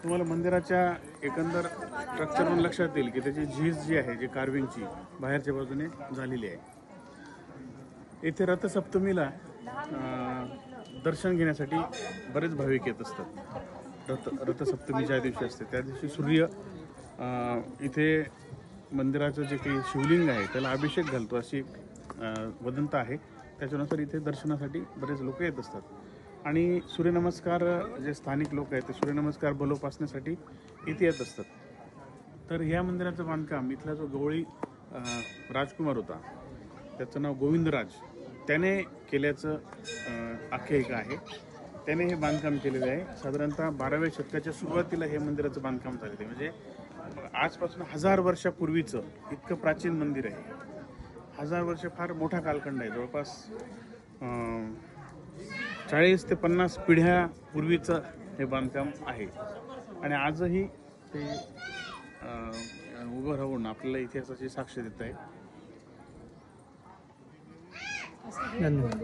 तुम्हाला मंदिराच्या एकंदर स्ट्रक्चरवरून लक्षात येईल की त्याची झीज जी आहे, जी कार्विंगची बाहेरच्या बाजूने झालेली आहे. येथे रथसप्तमीला दर्शन घेण्यासाठी बरेच भाविक येत असतात. रथसप्तमी ज्या दिवशी असते त्या दिवशी सूर्य इथे मंदिराचं जे काही शिवलिंग आहे त्याला अभिषेक घालतो अशी वदंत आहे. त्याच्यानुसार इथे दर्शनासाठी बरेच लोक येत असतात. आणि सूर्यनमस्कार जे स्थानिक लोक आहेत ते सूर्यनमस्कार बलोपासण्यासाठी इथे येत असतात. तर ह्या मंदिराचं बांधकाम इथला जो गवळी राजकुमार होता, त्याचं नाव गोविंदराज, त्याने केल्याचं आख्यायिका आहे. त्याने हे बांधकाम केलेलं आहे. साधारणतः 12व्या शतकाच्या सुरुवातीला हे मंदिराचं बांधकाम झालेलं आहे. म्हणजे आजपासून 1000 वर्षापूर्वीचं इतकं प्राचीन मंदिर आहे. 1000 वर्ष फार मोठा कालखंड आहे. जवळपास 40 ते 50 पिढ्यापूर्वीचं हे बांधकाम आहे. आणि आजही ते उभं राहून आपल्याला इतिहासाची साक्ष देत आहे. धन्यवाद.